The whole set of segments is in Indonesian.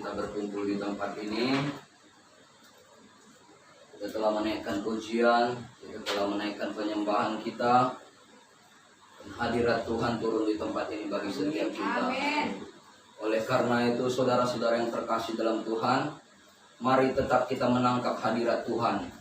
kita berkumpul di tempat ini. Kita telah menaikkan pujian, kita telah menaikkan penyembahan kita. Dan hadirat Tuhan turun di tempat ini bagi setiap kita. Oleh karena itu, saudara-saudara yang terkasih dalam Tuhan, mari tetap kita menangkap hadirat Tuhan.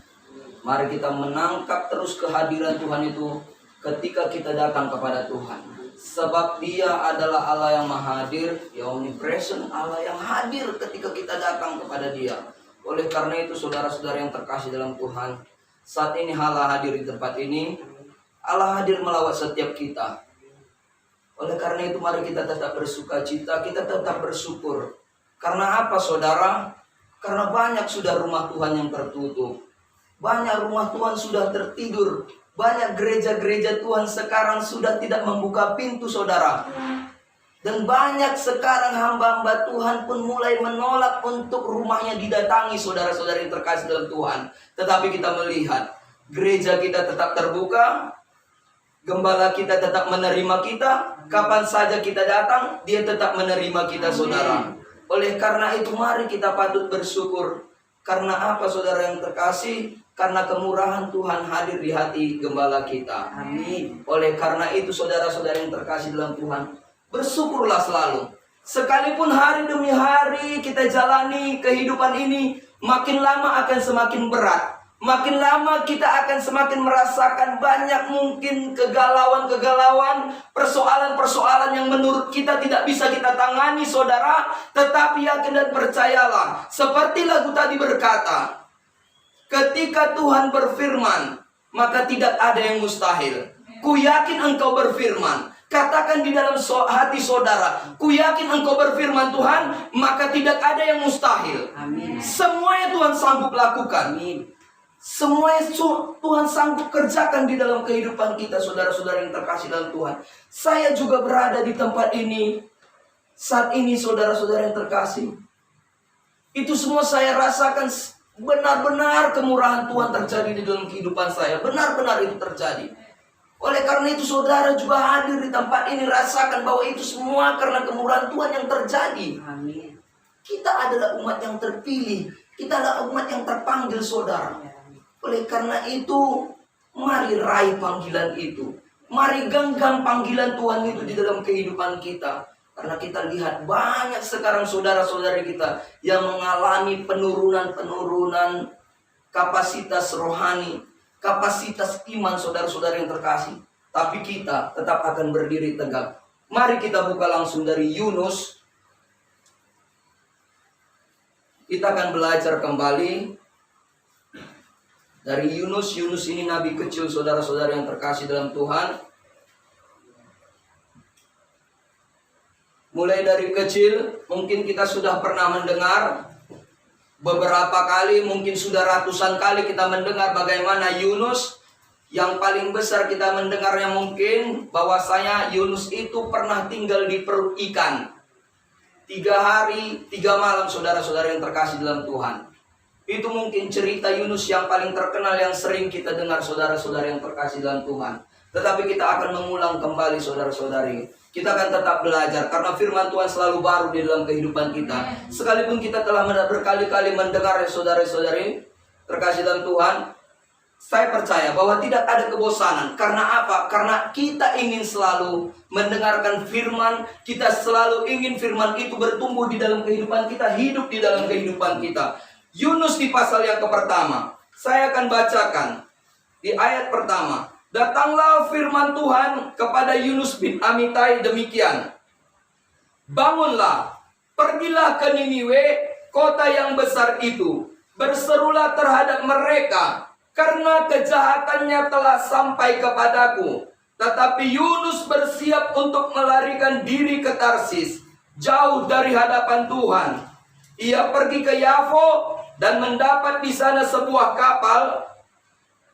Mari kita menangkap terus kehadiran Tuhan itu ketika kita datang kepada Tuhan. Sebab Dia adalah Allah yang maha hadir, yang omnipresent, Allah yang hadir ketika kita datang kepada Dia. Oleh karena itu, saudara-saudara yang terkasih dalam Tuhan, saat ini Allah hadir di tempat ini. Allah hadir melawat setiap kita. Oleh karena itu, mari kita tetap bersuka cita, kita tetap bersyukur. Karena apa, saudara? Karena banyak sudah rumah Tuhan yang tertutup. Banyak rumah Tuhan sudah tertidur. Banyak gereja-gereja Tuhan sekarang sudah tidak membuka pintu, saudara. Dan banyak sekarang hamba-hamba Tuhan pun mulai menolak untuk rumahnya didatangi, saudara-saudara yang terkasih dalam Tuhan. Tetapi kita melihat gereja kita tetap terbuka, gembala kita tetap menerima kita. Kapan saja kita datang, Dia tetap menerima kita, saudara. Oleh karena itu, mari kita patut bersyukur. Karena apa, saudara yang terkasih? Karena kemurahan Tuhan hadir di hati gembala kita. Amin. Oleh karena itu, saudara-saudara yang terkasih dalam Tuhan, bersyukurlah selalu. Sekalipun hari demi hari kita jalani kehidupan ini, makin lama akan semakin berat. Makin lama kita akan semakin merasakan banyak mungkin kegalauan-kegalauan, persoalan-persoalan yang menurut kita tidak bisa kita tangani, saudara. Tetapi yakin dan percayalah, seperti lagu tadi berkata, ketika Tuhan berfirman, maka tidak ada yang mustahil. Ku yakin Engkau berfirman. Katakan di dalam hati saudara, ku yakin Engkau berfirman Tuhan, maka tidak ada yang mustahil. Amin. Semuanya Tuhan sanggup lakukan. Amin. Semuanya Tuhan sanggup kerjakan di dalam kehidupan kita, saudara-saudara yang terkasih dalam Tuhan. Saya juga berada di tempat ini saat ini, saudara-saudara yang terkasih. Itu semua saya rasakan. Benar-benar kemurahan Tuhan terjadi di dalam kehidupan saya. Benar-benar itu terjadi. Oleh karena itu, saudara juga hadir di tempat ini, rasakan bahwa itu semua karena kemurahan Tuhan yang terjadi. Amin. Kita adalah umat yang terpilih. Kita adalah umat yang terpanggil, saudara. Oleh karena itu, mari raih panggilan itu. Mari genggam panggilan Tuhan itu di dalam kehidupan kita. Karena kita lihat banyak sekarang saudara-saudari kita yang mengalami penurunan kapasitas rohani, kapasitas iman, saudara-saudari yang terkasih. Tapi kita tetap akan berdiri tegak. Mari kita buka langsung dari Yunus. Kita akan belajar kembali dari Yunus. Yunus ini nabi kecil, saudara-saudari yang terkasih dalam Tuhan. Mulai dari kecil, mungkin kita sudah pernah mendengar beberapa kali, mungkin sudah ratusan kali kita mendengar bagaimana Yunus. Yang paling besar kita mendengarnya mungkin bahwasanya Yunus itu pernah tinggal di perut ikan 3 hari 3 malam, saudara-saudara yang terkasih dalam Tuhan. Itu mungkin cerita Yunus yang paling terkenal, yang sering kita dengar, saudara-saudara yang terkasih dalam Tuhan. Tetapi kita akan mengulang kembali, saudara-saudari. Kita akan tetap belajar karena firman Tuhan selalu baru di dalam kehidupan kita. Sekalipun kita telah berkali-kali mendengar, saudara-saudari terkasih dalam Tuhan, saya percaya bahwa tidak ada kebosanan. Karena apa? Karena kita ingin selalu mendengarkan firman. Kita selalu ingin firman itu bertumbuh di dalam kehidupan kita, hidup di dalam kehidupan kita. Yunus di pasal yang pertama, saya akan bacakan di ayat pertama. Datanglah firman Tuhan kepada Yunus bin Amitai demikian. Bangunlah, pergilah ke Niniwe, kota yang besar itu. Berserulah terhadap mereka, karena kejahatannya telah sampai kepadaku. Tetapi Yunus bersiap untuk melarikan diri ke Tarsis, jauh dari hadapan Tuhan. Ia pergi ke Yafo dan mendapat di sana sebuah kapal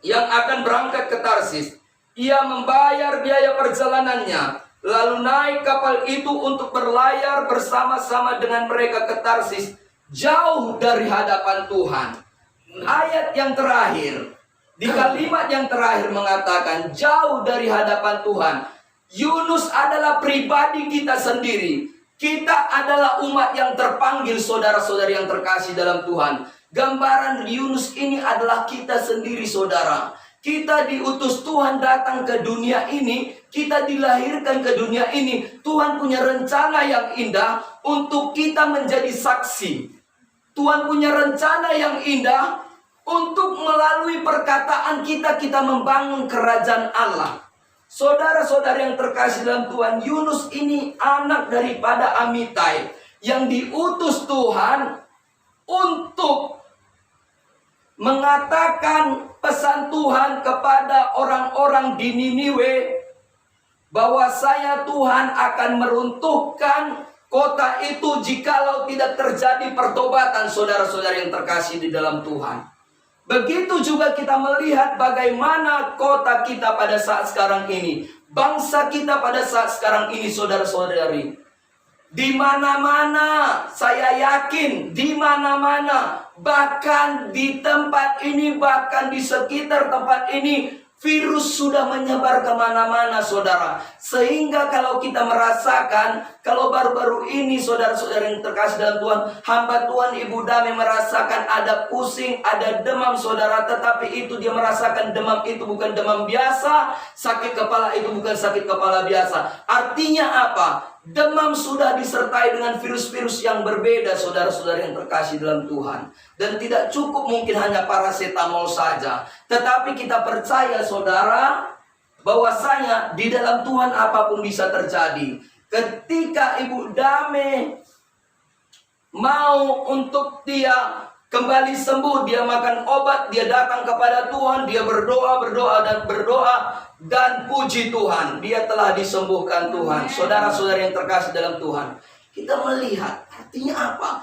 yang akan berangkat ke Tarsis. Ia membayar biaya perjalanannya, lalu naik kapal itu untuk berlayar bersama-sama dengan mereka ke Tarsis, jauh dari hadapan Tuhan. Ayat yang terakhir, di kalimat yang terakhir mengatakan jauh dari hadapan Tuhan. Yunus adalah pribadi kita sendiri. Kita adalah umat yang terpanggil, saudara-saudari yang terkasih dalam Tuhan. Gambaran Yunus ini adalah kita sendiri, saudara. Kita diutus Tuhan datang ke dunia ini. Kita dilahirkan ke dunia ini. Tuhan punya rencana yang indah untuk kita menjadi saksi. Tuhan punya rencana yang indah untuk melalui perkataan kita membangun kerajaan Allah. Saudara-saudara yang terkasih dalam Tuhan, Yunus ini anak daripada Amitai yang diutus Tuhan untuk mengatakan pesan Tuhan kepada orang-orang di Niniwe bahwa saya Tuhan akan meruntuhkan kota itu jikalau tidak terjadi pertobatan, saudara-saudara yang terkasih di dalam Tuhan. Begitu juga kita melihat bagaimana kota kita pada saat sekarang ini, bangsa kita pada saat sekarang ini, saudara-saudari. Di mana-mana, saya yakin di mana-mana, bahkan di tempat ini, bahkan di sekitar tempat ini, virus sudah menyebar kemana-mana, saudara. Sehingga kalau kita merasakan, kalau baru-baru ini saudara-saudara yang terkasih dalam Tuhan, hamba Tuhan Ibu Dame merasakan ada pusing, ada demam, saudara. Tetapi itu dia merasakan demam itu bukan demam biasa, sakit kepala itu bukan sakit kepala biasa. Artinya apa? Demam sudah disertai dengan virus-virus yang berbeda, saudara-saudara yang terkasih dalam Tuhan. Dan tidak cukup mungkin hanya paracetamol saja. Tetapi kita percaya, saudara, bahwasanya di dalam Tuhan apapun bisa terjadi. Ketika Ibu Dame mau untuk dia kembali sembuh, dia makan obat, dia datang kepada Tuhan, dia berdoa dan puji Tuhan, dia telah disembuhkan Tuhan. Saudara-saudara yang terkasih dalam Tuhan, kita melihat artinya apa?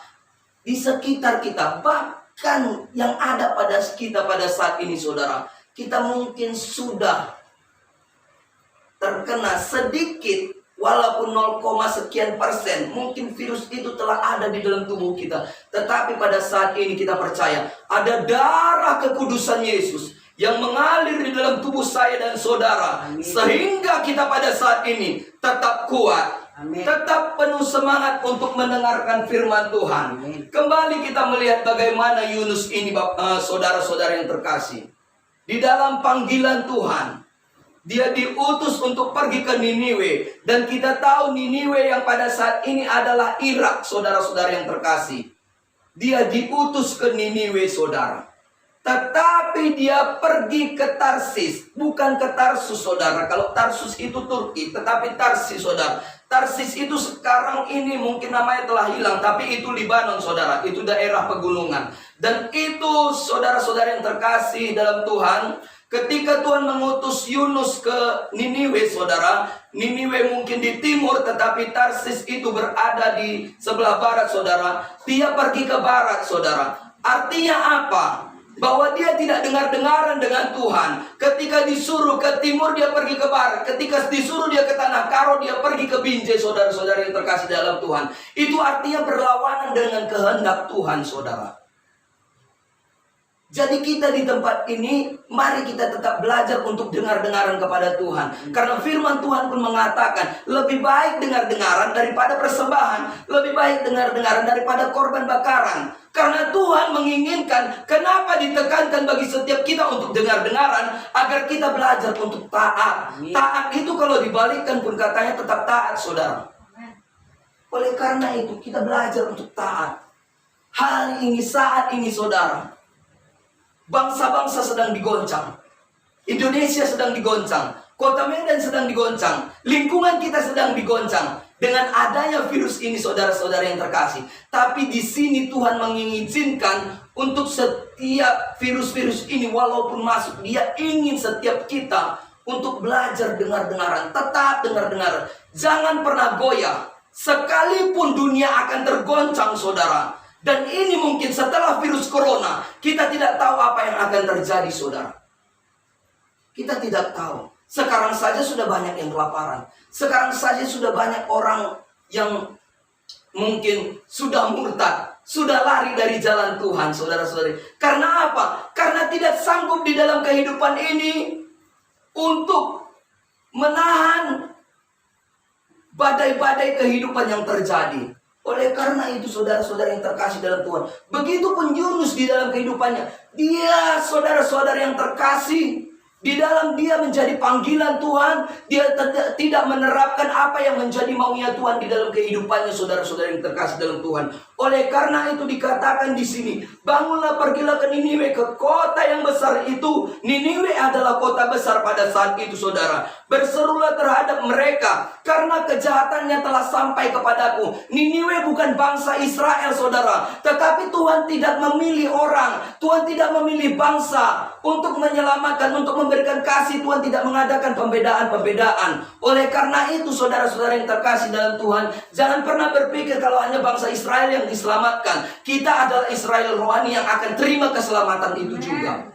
Di sekitar kita, bahkan yang ada pada kita pada saat ini, saudara, kita mungkin sudah terkena sedikit, walaupun 0, sekian persen, mungkin virus itu telah ada di dalam tubuh kita. Tetapi pada saat ini kita percaya ada darah kekudusan Yesus yang mengalir di dalam tubuh saya dan saudara. Amin. Sehingga kita pada saat ini tetap kuat. Amin. Tetap penuh semangat untuk mendengarkan firman Tuhan. Amin. Kembali kita melihat bagaimana Yunus ini, saudara-saudara yang terkasih. Di dalam panggilan Tuhan, dia diutus untuk pergi ke Niniwe. Dan kita tahu Niniwe yang pada saat ini adalah Irak, saudara-saudara yang terkasih. Dia diutus ke Niniwe, saudara. Tetapi dia pergi ke Tarsis. Bukan ke Tarsus, saudara. Kalau Tarsus itu Turki, tetapi Tarsis, saudara. Tarsis itu sekarang ini mungkin namanya telah hilang, tapi itu Libanon, saudara. Itu daerah pegunungan. Dan itu, saudara-saudara yang terkasih dalam Tuhan, ketika Tuhan mengutus Yunus ke Niniwe, saudara, Niniwe mungkin di timur, tetapi Tarsis itu berada di sebelah barat, saudara. Dia pergi ke barat, saudara. Artinya apa? Bahwa dia tidak dengar-dengaran dengan Tuhan. Ketika disuruh ke timur, dia pergi ke barat. Ketika disuruh dia ke tanah Karo, dia pergi ke Binjai, saudara-saudara yang terkasih dalam Tuhan. Itu artinya berlawanan dengan kehendak Tuhan, saudara. Jadi kita di tempat ini, mari kita tetap belajar untuk dengar-dengaran kepada Tuhan. Karena firman Tuhan pun mengatakan, lebih baik dengar-dengaran daripada persembahan. Lebih baik dengar-dengaran daripada korban bakaran. Karena Tuhan menginginkan, kenapa ditekankan bagi setiap kita untuk dengar-dengaran, agar kita belajar untuk taat. Taat itu kalau dibalikkan pun katanya tetap taat, saudara. Oleh karena itu kita belajar untuk taat. Hal ini saat ini, saudara, bangsa-bangsa sedang digoncang. Indonesia sedang digoncang. Kota Medan sedang digoncang. Lingkungan kita sedang digoncang. Dengan adanya virus ini, saudara-saudara yang terkasih. Tapi di sini Tuhan mengizinkan untuk setiap virus-virus ini walaupun masuk, dia ingin setiap kita untuk belajar dengar-dengaran. Tetap dengar-dengaran. Jangan pernah goyah. Sekalipun dunia akan tergoncang, saudara. Dan ini mungkin setelah virus corona, kita tidak tahu apa yang akan terjadi, saudara. Kita tidak tahu. Sekarang saja sudah banyak yang kelaparan. Sekarang saja sudah banyak orang yang mungkin sudah murtad, sudah lari dari jalan Tuhan, saudara-saudari. Karena apa? Karena tidak sanggup di dalam kehidupan ini untuk menahan badai-badai kehidupan yang terjadi. Oleh karena itu saudara-saudara yang terkasih dalam Tuhan, begitupun Yunus di dalam kehidupannya. Dia saudara-saudara yang terkasih, di dalam dia menjadi panggilan Tuhan, dia tidak menerapkan apa yang menjadi maunya Tuhan di dalam kehidupannya, saudara-saudara yang terkasih dalam Tuhan. Oleh karena itu dikatakan di sini, bangunlah, pergilah ke Niniwe, ke kota yang besar itu. Niniwe adalah kota besar pada saat itu, saudara. Berserulah terhadap mereka, karena kejahatannya telah sampai kepadaku. Niniwe bukan bangsa Israel, saudara, tetapi Tuhan tidak memilih orang, Tuhan tidak memilih bangsa untuk menyelamatkan, untuk memberikan kasih. Tuhan tidak mengadakan pembedaan-pembedaan. Oleh karena itu, saudara-saudara yang terkasih dalam Tuhan, jangan pernah berpikir kalau hanya bangsa Israel yang diselamatkan. Kita adalah Israel rohani yang akan terima keselamatan itu juga.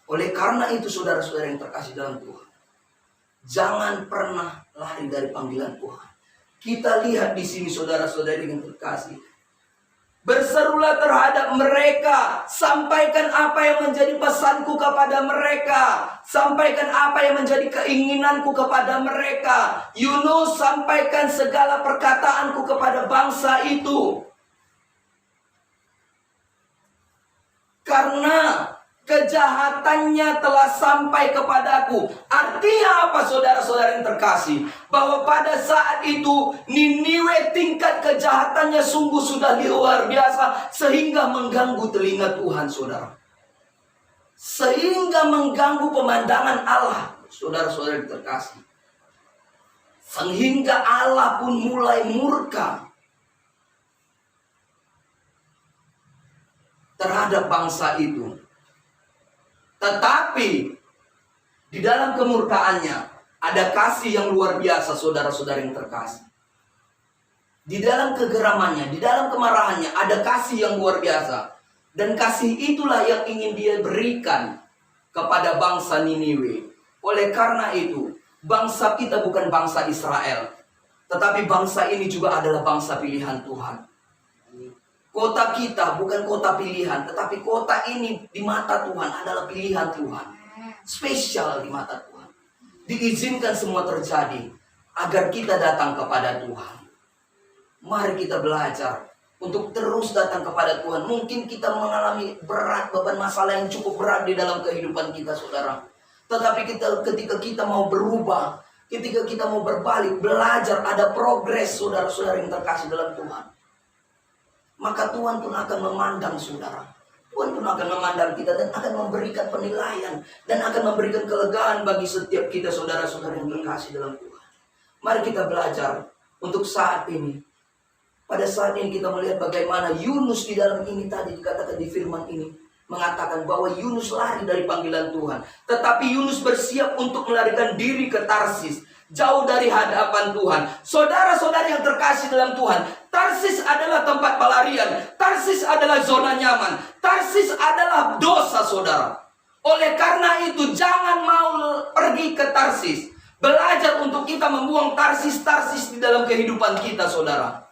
Oleh karena itu, saudara-saudara yang terkasih dalam Tuhan, jangan pernah lari dari panggilan Tuhan. Kita lihat di sini, saudara-saudari yang terkasih, berserulah terhadap mereka, sampaikan apa yang menjadi pesanku kepada mereka, sampaikan apa yang menjadi keinginanku kepada mereka. Yunus, sampaikan segala perkataanku kepada bangsa itu, karena kejahatannya telah sampai kepadaku. Artinya apa, saudara-saudara yang terkasih? Bahwa pada saat itu Niniwe tingkat kejahatannya sungguh sudah luar biasa, sehingga mengganggu telinga Tuhan, saudara. Sehingga mengganggu pemandangan Allah, saudara-saudara yang terkasih. Sehingga Allah pun mulai murka terhadap bangsa itu. Tetapi di dalam kemurkaannya ada kasih yang luar biasa, saudara-saudara yang terkasih. Di dalam kegeramannya, di dalam kemarahannya ada kasih yang luar biasa. Dan kasih itulah yang ingin dia berikan kepada bangsa Niniwe. Oleh karena itu, bangsa kita bukan bangsa Israel, tetapi bangsa ini juga adalah bangsa pilihan Tuhan. Kota kita bukan kota pilihan, tetapi kota ini di mata Tuhan adalah pilihan Tuhan. Spesial di mata Tuhan. Diizinkan semua terjadi agar kita datang kepada Tuhan. Mari kita belajar untuk terus datang kepada Tuhan. Mungkin kita mengalami berat, beban masalah yang cukup berat di dalam kehidupan kita, saudara. Tetapi ketika kita mau berubah, ketika kita mau berbalik, belajar, ada progres, saudara-saudara yang terkasih dalam Tuhan, maka Tuhan pun akan memandang, saudara. Tuhan pun akan memandang kita dan akan memberikan penilaian dan akan memberikan kelegaan bagi setiap kita, saudara-saudara yang terkasih dalam Tuhan. Mari kita belajar untuk saat ini. Pada saat ini kita melihat bagaimana Yunus di dalam ini tadi dikatakan di firman ini mengatakan bahwa Yunus lari dari panggilan Tuhan. Tetapi Yunus bersiap untuk melarikan diri ke Tarsis, jauh dari hadapan Tuhan. Saudara-saudara yang terkasih dalam Tuhan, Tarsis adalah tempat pelarian. Tarsis adalah zona nyaman. Tarsis adalah dosa, saudara. Oleh karena itu, jangan mau pergi ke Tarsis. Belajar untuk kita membuang Tarsis-Tarsis di dalam kehidupan kita, saudara.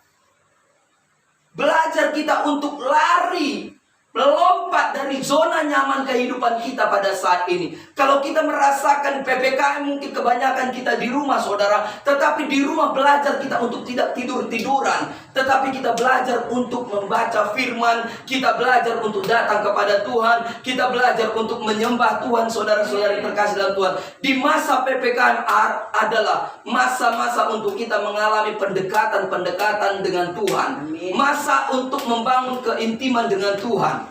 Belajar kita untuk lari, melompat dari zona nyaman kehidupan kita pada saat ini. Kalau kita merasakan PPKM, mungkin kebanyakan kita di rumah, saudara. Tetapi di rumah belajar kita untuk tidak tidur-tiduran. Tetapi kita belajar untuk membaca firman. Kita belajar untuk datang kepada Tuhan. Kita belajar untuk menyembah Tuhan, saudara-saudara yang terkasih dalam Tuhan. Di masa PPKM adalah masa-masa untuk kita mengalami pendekatan-pendekatan dengan Tuhan. Masa untuk membangun keintiman dengan Tuhan.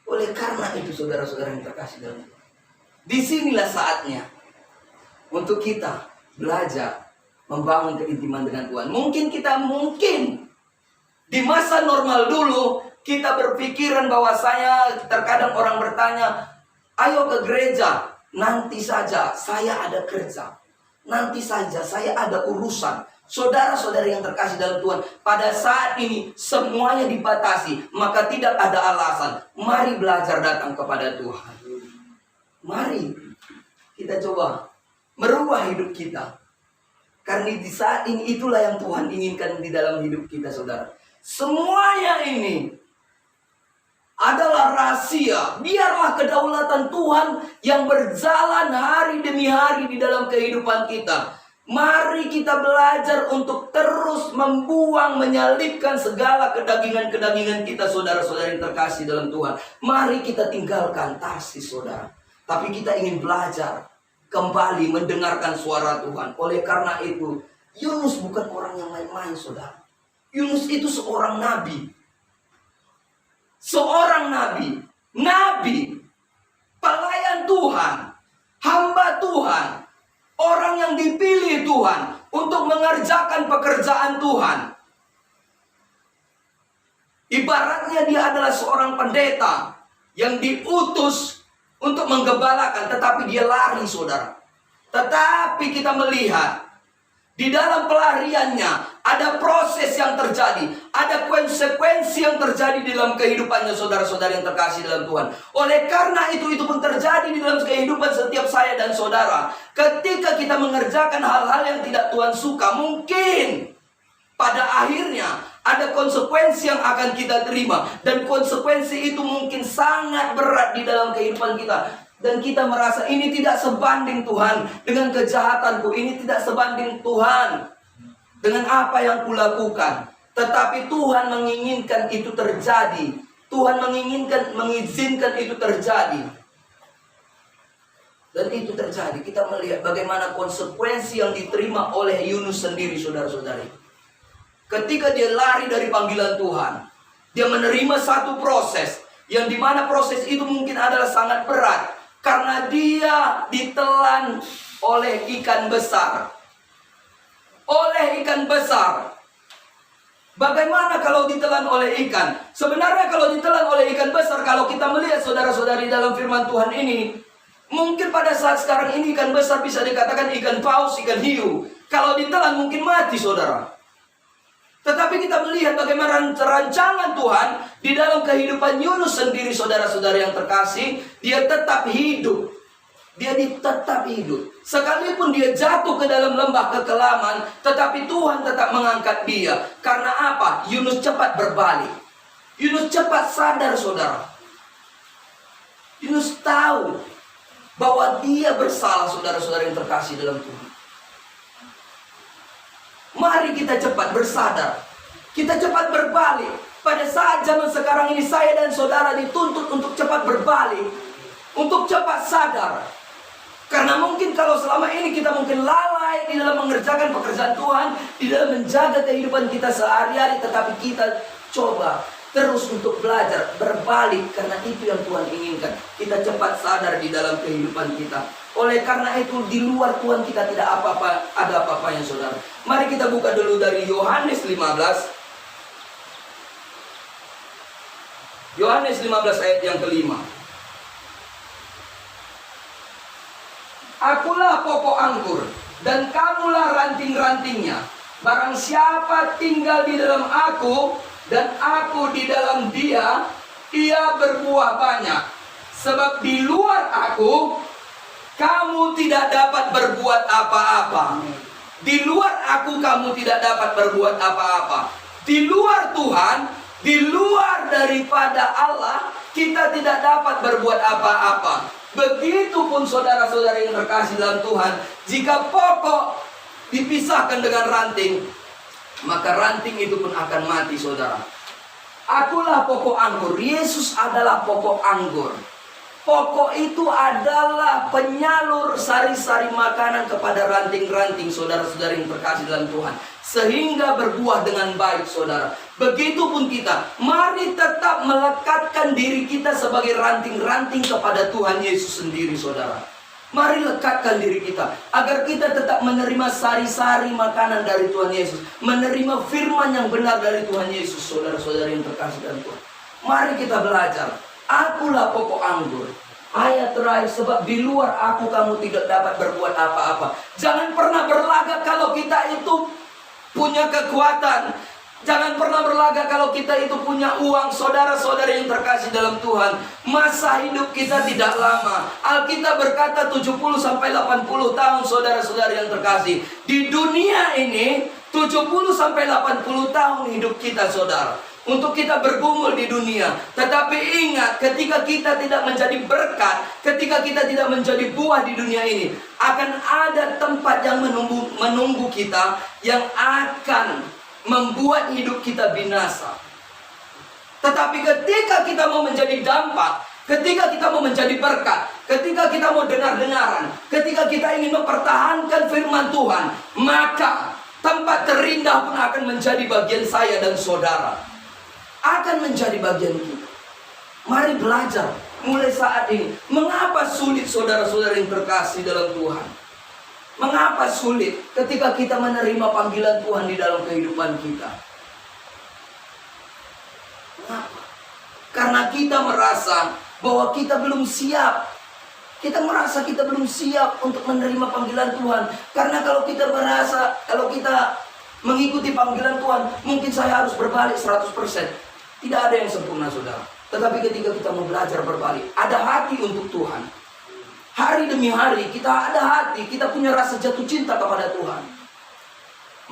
Oleh karena itu, saudara-saudara yang terkasih dalam Tuhan, disinilah saatnya untuk kita belajar membangun keintiman dengan Tuhan. Mungkin di masa normal dulu kita berpikiran bahwa terkadang orang bertanya, ayo ke gereja, nanti saja saya ada kerja, nanti saja saya ada urusan. Saudara-saudara yang terkasih dalam Tuhan, pada saat ini semuanya dibatasi, maka tidak ada alasan. Mari belajar datang kepada Tuhan. Mari kita coba merubah hidup kita, karena di saat ini itulah yang Tuhan inginkan di dalam hidup kita, saudara. Semuanya ini adalah rahasia. Biarlah kedaulatan Tuhan yang berjalan hari demi hari di dalam kehidupan kita. Mari kita belajar untuk terus membuang, menyalibkan segala kedagingan-kedagingan kita, saudara-saudara yang terkasih dalam Tuhan. Mari kita tinggalkan taksi, saudara. Tapi kita ingin belajar kembali mendengarkan suara Tuhan. Oleh karena itu, Yunus bukan orang yang main-main, saudara. Yunus itu seorang nabi. Seorang nabi. Nabi. Pelayan Tuhan. Hamba Tuhan. Orang yang dipilih Tuhan untuk mengerjakan pekerjaan Tuhan. Ibaratnya dia adalah seorang pendeta yang diutus untuk menggembalakan, tetapi dia lari, saudara. Tetapi kita melihat di dalam pelariannya ada proses yang terjadi, ada konsekuensi yang terjadi di dalam kehidupannya, saudara-saudara yang terkasih dalam Tuhan. Oleh karena itu pun terjadi di dalam kehidupan setiap saya dan saudara. Ketika kita mengerjakan hal-hal yang tidak Tuhan suka, mungkin pada akhirnya ada konsekuensi yang akan kita terima. Dan konsekuensi itu mungkin sangat berat di dalam kehidupan kita. Dan kita merasa ini tidak sebanding Tuhan dengan kejahatanku. Ini tidak sebanding Tuhan dengan apa yang kulakukan. Tetapi Tuhan menginginkan itu terjadi. Tuhan mengizinkan itu terjadi. Dan itu terjadi. Kita melihat bagaimana konsekuensi yang diterima oleh Yunus sendiri, saudara-saudari. Ketika dia lari dari panggilan Tuhan, dia menerima satu proses, yang dimana proses itu mungkin adalah sangat berat. Karena dia ditelan oleh ikan besar. Oleh ikan besar. Bagaimana kalau ditelan oleh ikan? Sebenarnya kalau ditelan oleh ikan besar, kalau kita melihat saudara-saudari dalam firman Tuhan ini, mungkin pada saat sekarang ini ikan besar bisa dikatakan ikan paus, ikan hiu. Kalau ditelan mungkin mati, saudara. Tetapi kita melihat bagaimana rancangan Tuhan di dalam kehidupan Yunus sendiri, saudara-saudara yang terkasih. Dia tetap hidup. Dia tetap hidup. Sekalipun dia jatuh ke dalam lembah kekelaman, tetapi Tuhan tetap mengangkat dia. Karena apa? Yunus cepat berbalik. Yunus cepat sadar, saudara. Yunus tahu bahwa dia bersalah, saudara-saudara yang terkasih dalam Tuhan. Mari kita cepat bersadar. Kita cepat berbalik. Pada saat zaman sekarang ini, saya dan saudara dituntut untuk cepat berbalik. Untuk cepat sadar. Karena mungkin kalau selama ini kita mungkin lalai di dalam mengerjakan pekerjaan Tuhan, di dalam menjaga kehidupan kita sehari-hari, tetapi kita coba terus untuk belajar berbalik, karena itu yang Tuhan inginkan. Kita cepat sadar di dalam kehidupan kita. Oleh karena itu di luar Tuhan kita tidak ada apa-apanya, saudara. Mari kita buka dulu dari Yohanes 15. Yohanes 15 ayat yang kelima. Akulah pokok anggur dan kamulah ranting-rantingnya. Barang siapa tinggal di dalam aku dan aku di dalam dia, ia berbuah banyak. Sebab di luar aku kamu tidak dapat berbuat apa-apa. Di luar aku kamu tidak dapat berbuat apa-apa. Di luar Tuhan, di luar daripada Allah, kita tidak dapat berbuat apa-apa. Begitupun saudara-saudara yang terkasih dalam Tuhan, jika pokok dipisahkan dengan ranting, maka ranting itu pun akan mati, saudara. Akulah pokok anggur. Yesus adalah pokok anggur. Pokok itu adalah penyalur sari-sari makanan kepada ranting-ranting, saudara-saudara yang terkasih dalam Tuhan, sehingga berbuah dengan baik, saudara. Begitupun kita, mari tetap melekatkan diri kita sebagai ranting-ranting kepada Tuhan Yesus sendiri, saudara. Mari lekatkan diri kita agar kita tetap menerima sari-sari makanan dari Tuhan Yesus, menerima firman yang benar dari Tuhan Yesus, saudara-saudara yang terkasih dalam Tuhan. Mari kita belajar. Akulah pokok anggur. Ayat terakhir, sebab di luar aku kamu tidak dapat berbuat apa-apa. Jangan pernah berlagak kalau kita itu punya kekuatan. Jangan pernah berlagak kalau kita itu punya uang, saudara-saudara yang terkasih dalam Tuhan. Masa hidup kita tidak lama. Alkitab berkata 70-80 tahun, saudara-saudara yang terkasih. Di dunia ini 70-80 tahun hidup kita, saudara. untuk kita bergumul di dunia. Tetapi ingat, ketika kita tidak menjadi berkat, ketika kita tidak menjadi buah di dunia ini, akan ada tempat yang menunggu kita, yang akan membuat hidup kita binasa. Tetapi ketika kita mau menjadi dampak, ketika kita mau menjadi berkat, ketika kita mau dengar-dengaran, ketika kita ingin mempertahankan firman Tuhan, maka tempat terindah pun akan menjadi bagian saya dan saudara. Akan menjadi bagian kita. Mari belajar mulai saat ini. Mengapa sulit saudara-saudara yang terkasih dalam Tuhan? Mengapa sulit ketika kita menerima panggilan Tuhan di dalam kehidupan kita? Mengapa? Karena kita merasa bahwa kita belum siap. Kita merasa kita belum siap untuk menerima panggilan Tuhan. Karena kalau kita merasa, kalau kita mengikuti panggilan Tuhan, mungkin saya harus berbalik 100%. Tidak ada yang sempurna, saudara. Tetapi ketika kita mau belajar berbalik, ada hati untuk Tuhan. Hari demi hari kita ada hati, kita punya rasa jatuh cinta kepada Tuhan.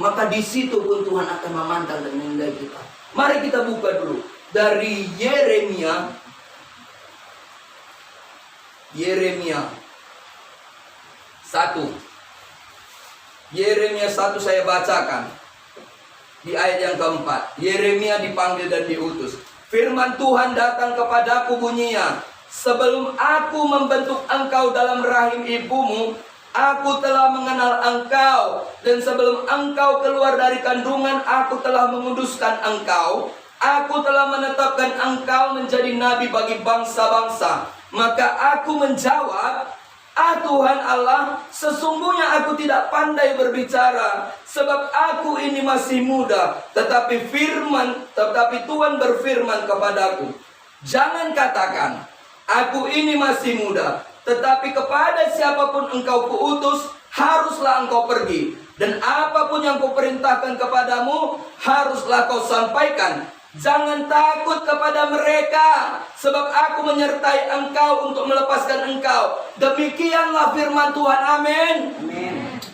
Maka di situ pun Tuhan akan memandang dan menilai kita. Mari kita buka dulu dari Yeremia 1. Yeremia 1 saya bacakan. Di ayat yang keempat, Yeremia dipanggil dan diutus. Firman Tuhan datang kepadaku bunyinya, sebelum aku membentuk engkau dalam rahim ibumu, aku telah mengenal engkau. Dan sebelum engkau keluar dari kandungan, aku telah menguduskan engkau. Aku telah menetapkan engkau menjadi nabi bagi bangsa-bangsa. Maka aku menjawab, Tuhan Allah, sesungguhnya aku tidak pandai berbicara, sebab aku ini masih muda. Tetapi Tuhan berfirman kepadaku, jangan katakan, aku ini masih muda. Tetapi kepada siapapun engkau kuutus, haruslah engkau pergi. Dan apapun yang kuperintahkan kepadamu, haruslah kau sampaikan. Jangan takut kepada mereka, sebab aku menyertai engkau untuk melepaskan engkau. Demikianlah firman Tuhan. Amin.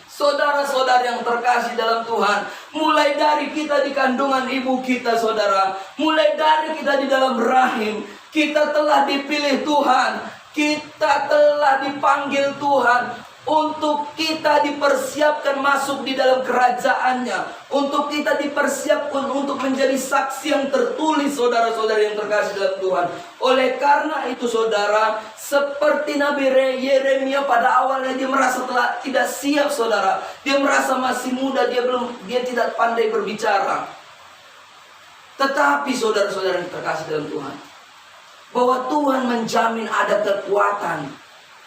Saudara-saudara yang terkasih dalam Tuhan, mulai dari kita di kandungan ibu kita, saudara, mulai dari kita di dalam rahim, kita telah dipilih Tuhan, kita telah dipanggil Tuhan, untuk kita dipersiapkan masuk di dalam kerajaannya, untuk kita dipersiapkan untuk menjadi saksi yang tertulis, saudara-saudara yang terkasih dalam Tuhan. Oleh karena itu, saudara, seperti Nabi Yeremia pada awalnya dia merasa tidak siap, saudara. Dia merasa masih muda, dia tidak pandai berbicara. Tetapi saudara-saudara yang terkasih dalam Tuhan, bahwa Tuhan menjamin ada kekuatan.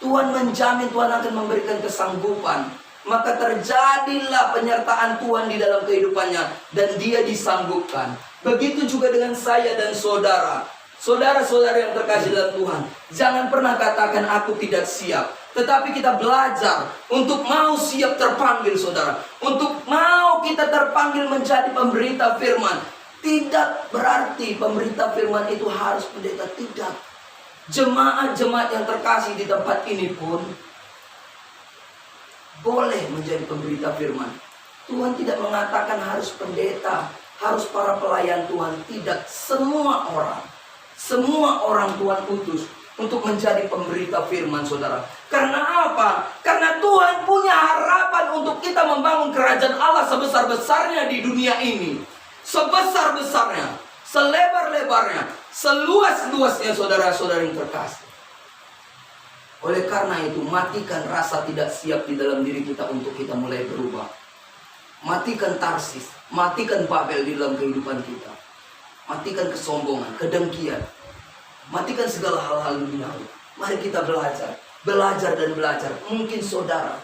Tuhan menjamin, Tuhan akan memberikan kesanggupan. Maka terjadilah penyertaan Tuhan di dalam kehidupannya, dan dia disanggupkan. Begitu juga dengan saya dan saudara. Saudara-saudara yang terkasih dalam Tuhan, jangan pernah katakan aku tidak siap. Tetapi kita belajar untuk mau siap terpanggil, saudara. Untuk mau kita terpanggil menjadi pemberita firman. Tidak berarti pemberita firman itu harus pendeta, tidak. Jemaat-jemaat yang terkasih di tempat ini pun boleh menjadi pemberita firman. Tuhan tidak mengatakan harus pendeta, harus para pelayan Tuhan. Tidak, semua orang Tuhan utus untuk menjadi pemberita firman, saudara. Karena apa? Karena Tuhan punya harapan untuk kita membangun kerajaan Allah sebesar-besarnya di dunia ini. Sebesar-besarnya, selebar-lebarnya, seluas-luasnya, saudara-saudara yang terkasih. Oleh karena itu, matikan rasa tidak siap di dalam diri kita untuk kita mulai berubah. Matikan Tarsis, matikan Babel di dalam kehidupan kita. Matikan kesombongan, kedengkian. Matikan segala hal-hal duniawi. Mari kita belajar dan belajar. Mungkin saudara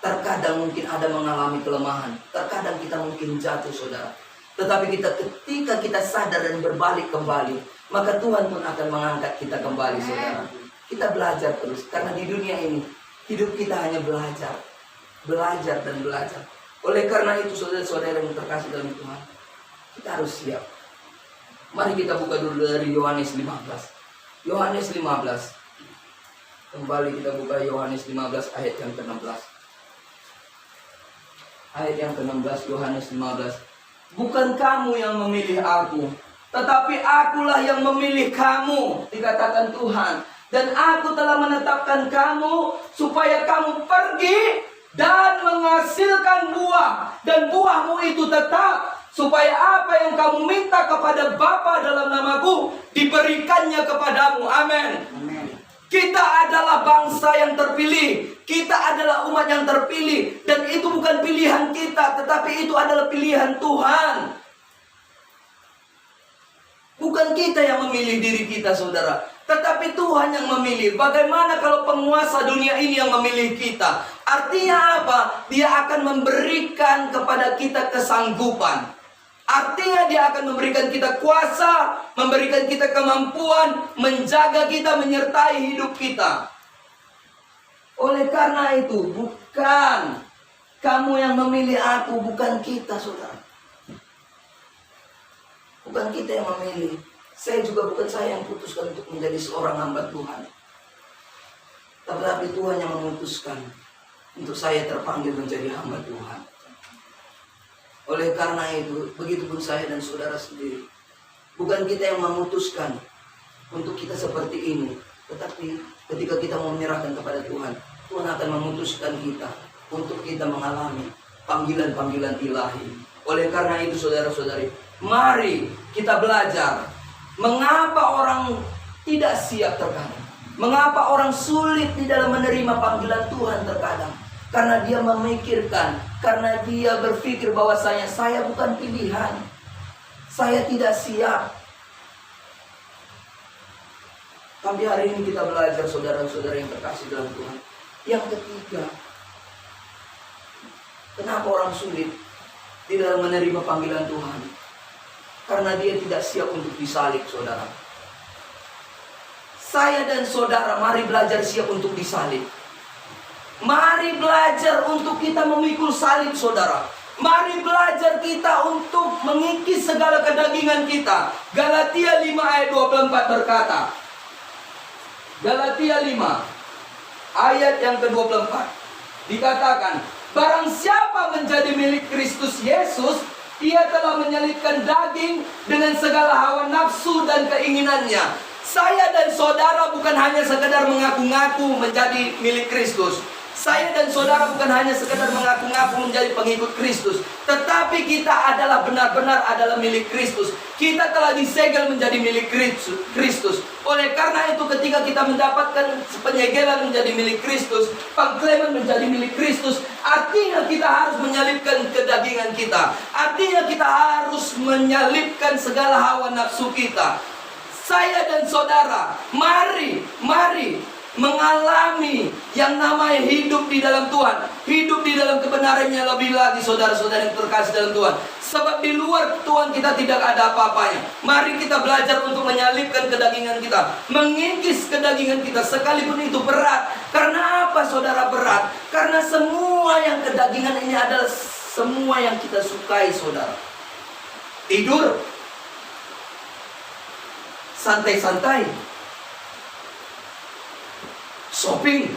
terkadang mungkin ada mengalami kelemahan. Terkadang kita mungkin jatuh, saudara. Tetapi ketika kita sadar dan berbalik kembali, maka Tuhan pun akan mengangkat kita kembali, saudara. Kita belajar terus. Karena di dunia ini, hidup kita hanya belajar. Belajar dan belajar. Oleh karena itu, saudara-saudara yang terkasih dalam Tuhan, kita harus siap. Mari kita buka dulu dari Yohanes 15. Yohanes 15. Kembali kita buka Yohanes 15 ayat yang ke-16. Ayat yang ke-16, Yohanes 15. Bukan kamu yang memilih aku, tetapi akulah yang memilih kamu, dikatakan Tuhan. Dan aku telah menetapkan kamu supaya kamu pergi dan menghasilkan buah. Dan buahmu itu tetap, supaya apa yang kamu minta kepada Bapa dalam namaku, diberikannya kepadamu. Amin. Kita adalah bangsa yang terpilih. Kita adalah umat yang terpilih. Dan itu bukan pilihan kita, tetapi itu adalah pilihan Tuhan. Bukan kita yang memilih diri kita, saudara, tetapi Tuhan yang memilih. Bagaimana kalau penguasa dunia ini yang memilih kita? Artinya apa? Dia akan memberikan kepada kita kesanggupan. Artinya dia akan memberikan kita kuasa, memberikan kita kemampuan, menjaga kita, menyertai hidup kita. Oleh karena itu, bukan kamu yang memilih aku, bukan kita, saudara. Bukan kita yang memilih. Bukan saya yang putuskan untuk menjadi seorang hamba Tuhan. Tetapi Tuhan yang memutuskan untuk saya terpanggil menjadi hamba Tuhan. Oleh karena itu, begitupun saya dan saudara sendiri. Bukan kita yang memutuskan untuk kita seperti ini. Tetapi ketika kita mau menyerahkan kepada Tuhan, Tuhan akan memutuskan kita untuk kita mengalami panggilan-panggilan ilahi. Oleh karena itu, saudara-saudari, mari kita belajar. Mengapa orang tidak siap terkadang? Mengapa orang sulit di dalam menerima panggilan Tuhan terkadang? Karena dia memikirkan, karena dia berpikir bahwasanya saya bukan pilihan, saya tidak siap. Tapi hari ini kita belajar, saudara-saudara yang terkasih dalam Tuhan. Yang ketiga, kenapa orang sulit di dalam menerima panggilan Tuhan? Karena dia tidak siap untuk disalib, saudara. Saya dan saudara, mari belajar siap untuk disalib. Mari belajar untuk kita memikul salib, saudara. Mari belajar kita untuk mengikis segala kedagingan kita. Galatia 5 ayat 24 berkata, Galatia 5 ayat yang ke-24 dikatakan, barang siapa menjadi milik Kristus Yesus, ia telah menyalibkan daging dengan segala hawa nafsu dan keinginannya. Saya dan saudara bukan hanya sekedar mengaku-ngaku menjadi milik Kristus. Saya dan saudara bukan hanya sekedar mengaku-ngaku menjadi pengikut Kristus, tetapi kita adalah benar-benar adalah milik Kristus. Kita telah disegel menjadi milik Kristus. Oleh karena itu, ketika kita mendapatkan penyegelan menjadi milik Kristus, pengklaiman menjadi milik Kristus, artinya kita harus menyalibkan kedagingan kita. Artinya kita harus menyalibkan segala hawa nafsu kita. Saya dan saudara, mari mengalami yang namanya hidup di dalam Tuhan. Hidup di dalam kebenarannya lebih lagi, saudara-saudara yang terkasih dalam Tuhan. Sebab di luar Tuhan kita tidak ada apa-apanya. Mari kita belajar untuk menyalibkan kedagingan kita, mengikis kedagingan kita, sekalipun itu berat. Karena apa, saudara, berat? Karena semua yang kedagingan ini adalah semua yang kita sukai, saudara. Tidur, santai-santai, shopping,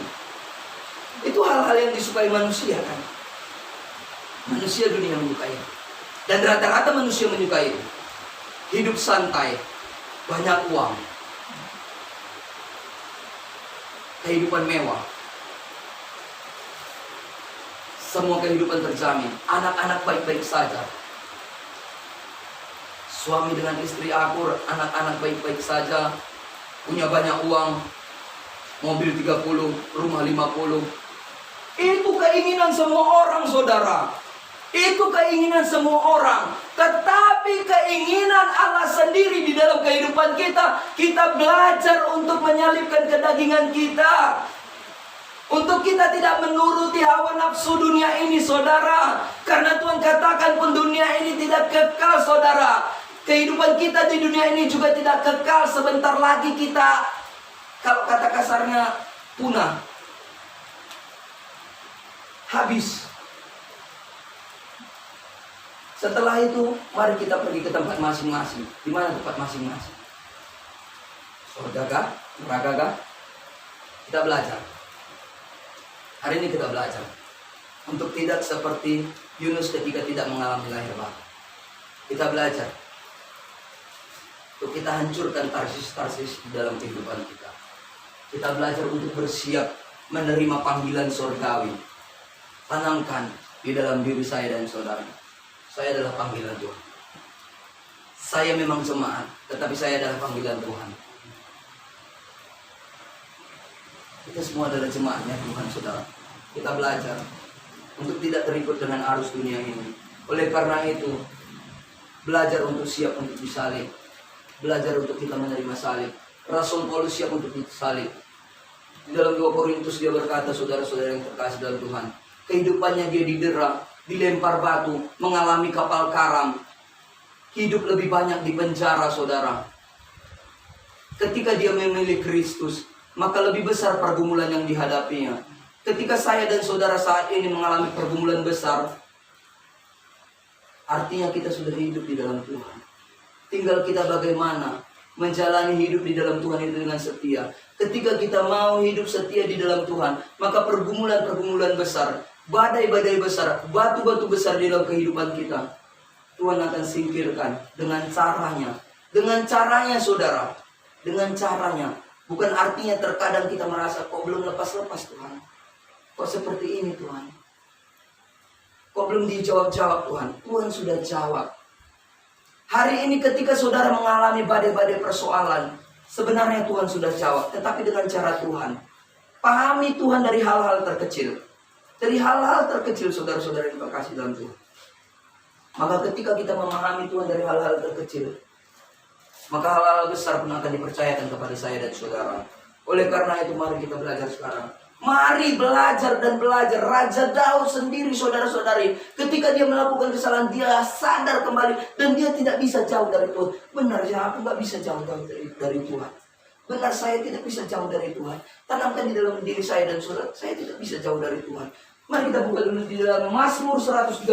itu hal-hal yang disukai manusia, kan? Manusia dunia menyukai. Dan rata-rata manusia menyukai itu. Hidup santai, banyak uang, kehidupan mewah, semua kehidupan terjamin, anak-anak baik-baik saja, suami dengan istri akur, anak-anak baik-baik saja, punya banyak uang, mobil 30, rumah 50. Itu keinginan semua orang, saudara. Itu keinginan semua orang. Tetapi keinginan Allah sendiri di dalam kehidupan kita, kita belajar untuk menyalibkan kedagingan kita. Untuk kita tidak menuruti hawa nafsu dunia ini, saudara. Karena Tuhan katakan pun dunia ini tidak kekal, saudara. Kehidupan kita di dunia ini juga tidak kekal. Sebentar lagi kita, kalau kata kasarnya, punah, habis. Setelah itu, mari kita pergi ke tempat masing-masing. Di mana tempat masing-masing? Surga kah? Neraka kah? Kita belajar. Hari ini kita belajar untuk tidak seperti Yunus ketika tidak mengalami lahir batin. Kita belajar untuk kita hancurkan tarsis-tarsis di dalam kehidupan kita. Kita belajar untuk bersiap menerima panggilan surgawi. Tanamkan di dalam diri saya dan saudara. Saya adalah panggilan Tuhan. Saya memang jemaat, tetapi saya adalah panggilan Tuhan. Kita semua adalah jemaatnya Tuhan, saudara. Kita belajar untuk tidak terikut dengan arus dunia ini. Oleh karena itu, belajar untuk siap untuk disalib. Belajar untuk kita menerima salib. Rasul Paulus siap untuk disalib. Di dalam 2 Korintus dia berkata, saudara-saudara yang terkasih dalam Tuhan, kehidupannya dia didera, dilempar batu, mengalami kapal karam, hidup lebih banyak di penjara, saudara. Ketika dia memilih Kristus, maka lebih besar pergumulan yang dihadapinya. Ketika saya dan saudara saat ini mengalami pergumulan besar, artinya kita sudah hidup di dalam Tuhan. Tinggal kita bagaimana menjalani hidup di dalam Tuhan itu dengan setia. Ketika kita mau hidup setia di dalam Tuhan, maka pergumulan-pergumulan besar, badai-badai besar, batu-batu besar di dalam kehidupan kita, Tuhan akan singkirkan dengan caranya. Dengan caranya, saudara. Dengan caranya. Bukan artinya terkadang kita merasa, kok belum lepas-lepas Tuhan. Kok seperti ini Tuhan. Kok belum dijawab-jawab Tuhan. Tuhan sudah jawab. Hari ini ketika saudara mengalami badai-badai persoalan, sebenarnya Tuhan sudah jawab. Tetapi dengan cara Tuhan. Pahami Tuhan dari hal-hal terkecil. Dari hal-hal terkecil, saudara-saudara yang terkasih dalam Tuhan. Maka ketika kita memahami Tuhan dari hal-hal terkecil, maka hal-hal besar pun akan dipercayakan kepada saya dan saudara. Oleh karena itu mari kita belajar sekarang. Mari belajar dan belajar. Raja Daud sendiri, saudara-saudari, ketika dia melakukan kesalahan, dia sadar kembali dan dia tidak bisa jauh dari Tuhan. Benar ya, aku gak bisa jauh dari Tuhan. Benar, saya tidak bisa jauh dari Tuhan. Tanamkan di dalam diri saya dan saudara, saya tidak bisa jauh dari Tuhan. Mari kita buka dulu di dalam Mazmur 139.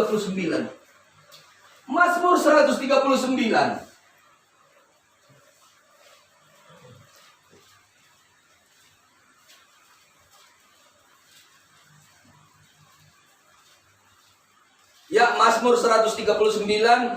Mazmur 139. Ya, Mazmur 139,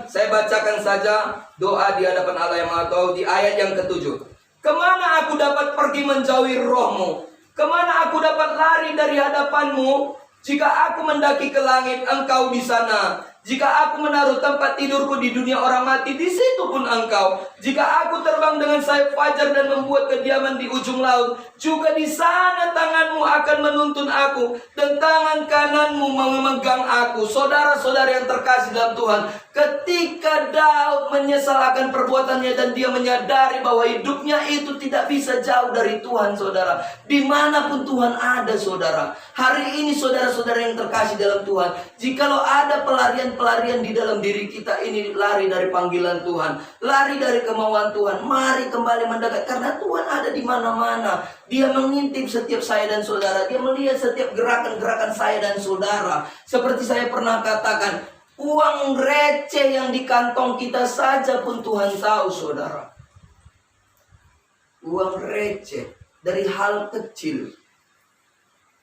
saya bacakan saja doa di hadapan Allah yang Maha Tahu di ayat yang ke-7. Kemana aku dapat pergi menjauhi roh-Mu? Kemana aku dapat lari dari hadapan-Mu? Jika aku mendaki ke langit, Engkau di sana. Jika aku menaruh tempat tidurku di dunia orang mati, di situ pun Engkau. Jika aku terbang dengan sayap fajar dan membuat kediaman di ujung laut, juga di sana tangan-Mu akan menuntun aku, dan tangan kanan-Mu memegang aku. Saudara-saudara yang terkasih dalam Tuhan, ketika Daud menyesal akan perbuatannya dan dia menyadari bahwa hidupnya itu tidak bisa jauh dari Tuhan, saudara. Dimanapun Tuhan ada, saudara. Hari ini saudara-saudara yang terkasih dalam Tuhan, jikalau ada pelarian di dalam diri kita ini, lari dari panggilan Tuhan, lari dari kemauan Tuhan, mari kembali mendekat, karena Tuhan ada di mana-mana. Dia mengintip setiap saya dan saudara. Dia melihat setiap gerakan-gerakan saya dan saudara. Seperti saya pernah katakan, uang receh yang di kantong kita saja pun Tuhan tahu, saudara. Uang receh dari hal kecil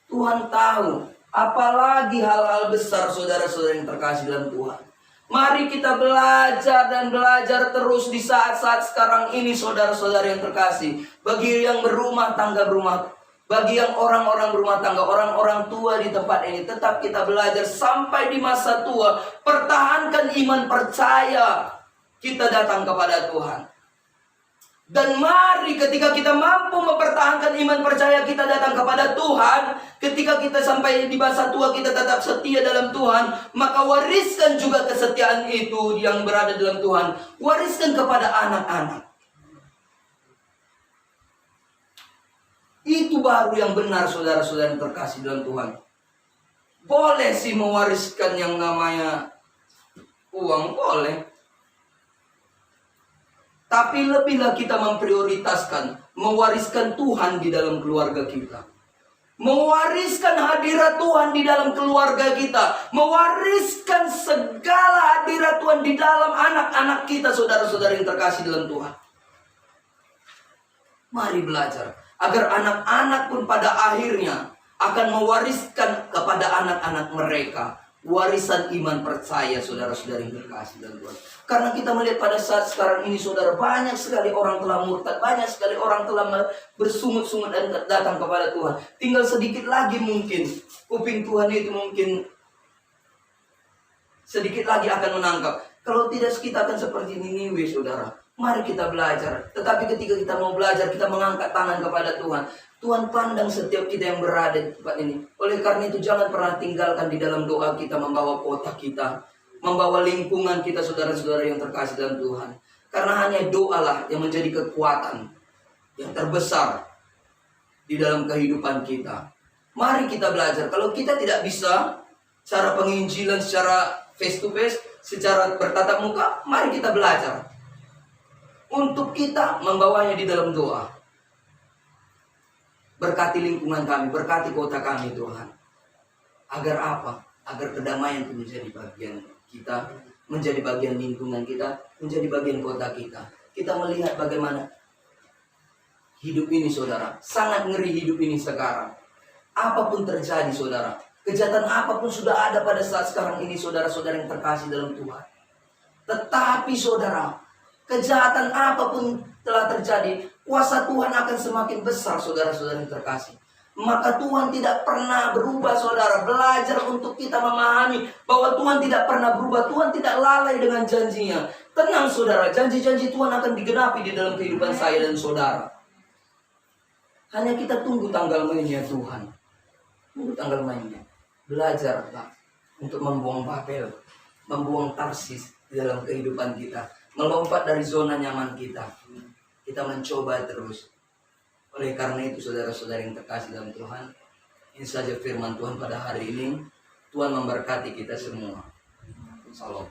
Tuhan tahu, apalagi hal-hal besar, saudara-saudara yang terkasih dalam Tuhan. Mari kita belajar dan belajar terus di saat-saat sekarang ini, saudara-saudara yang terkasih. Bagi yang berumah tangga, bagi yang orang-orang berumah tangga, orang-orang tua di tempat ini, tetap kita belajar sampai di masa tua. Pertahankan iman percaya kita datang kepada Tuhan. Dan mari ketika kita mampu mempertahankan iman percaya kita datang kepada Tuhan, ketika kita sampai di masa tua kita tetap setia dalam Tuhan, maka wariskan juga kesetiaan itu yang berada dalam Tuhan. Wariskan kepada anak-anak. Itu baru yang benar, saudara-saudara yang terkasih dalam Tuhan. Boleh sih mewariskan yang namanya uang, boleh. Tapi lebihlah kita memprioritaskan mewariskan Tuhan di dalam keluarga kita. Mewariskan hadirat Tuhan di dalam keluarga kita. Mewariskan segala hadirat Tuhan di dalam anak-anak kita, saudara-saudara yang terkasih dalam Tuhan. Mari belajar agar anak-anak pun pada akhirnya akan mewariskan kepada anak-anak mereka warisan iman percaya saudara-saudari yang terkasih dalam Tuhan. Karena kita melihat pada saat sekarang ini saudara, banyak sekali orang telah murtad, banyak sekali orang telah bersungut-sungut dan datang kepada Tuhan. Tinggal sedikit lagi mungkin kuping Tuhan itu mungkin sedikit lagi akan menangkap. Kalau tidak kita akan seperti Niniwe saudara. Mari kita belajar. Tetapi ketika kita mau belajar, kita mengangkat tangan kepada Tuhan. Tuhan pandang setiap kita yang berada di tempat ini. Oleh karena itu jangan pernah tinggalkan di dalam doa kita membawa kota kita, membawa lingkungan kita saudara-saudara yang terkasih dalam Tuhan. Karena hanya doalah yang menjadi kekuatan yang terbesar di dalam kehidupan kita. Mari kita belajar. Kalau kita tidak bisa cara penginjilan secara face to face, secara bertatap muka, mari kita belajar untuk kita membawanya di dalam doa. Berkati lingkungan kami, berkati kota kami Tuhan. Agar apa? Agar kedamaian itu menjadi bagian kita, menjadi bagian lingkungan kita, menjadi bagian kota kita. Kita melihat bagaimana hidup ini saudara, sangat ngeri hidup ini sekarang. Apapun terjadi saudara, kejahatan apapun sudah ada pada saat sekarang ini saudara-saudara yang terkasih dalam Tuhan. Tetapi saudara, kejahatan apapun telah terjadi, kuasa Tuhan akan semakin besar saudara-saudara yang terkasih. Maka Tuhan tidak pernah berubah saudara. Belajar untuk kita memahami bahwa Tuhan tidak pernah berubah. Tuhan tidak lalai dengan janjinya. Tenang saudara, janji-janji Tuhan akan digenapi di dalam kehidupan saya dan saudara. Hanya kita tunggu tanggal mainnya Tuhan. Tunggu tanggal mainnya. Belajarlah untuk membuang Babel, membuang Tarsis di dalam kehidupan kita. Melompat dari zona nyaman kita. Kita mencoba terus. Oleh karena itu saudara-saudara yang terkasih dalam Tuhan, ini saja firman Tuhan pada hari ini. Tuhan memberkati kita semua. Salam.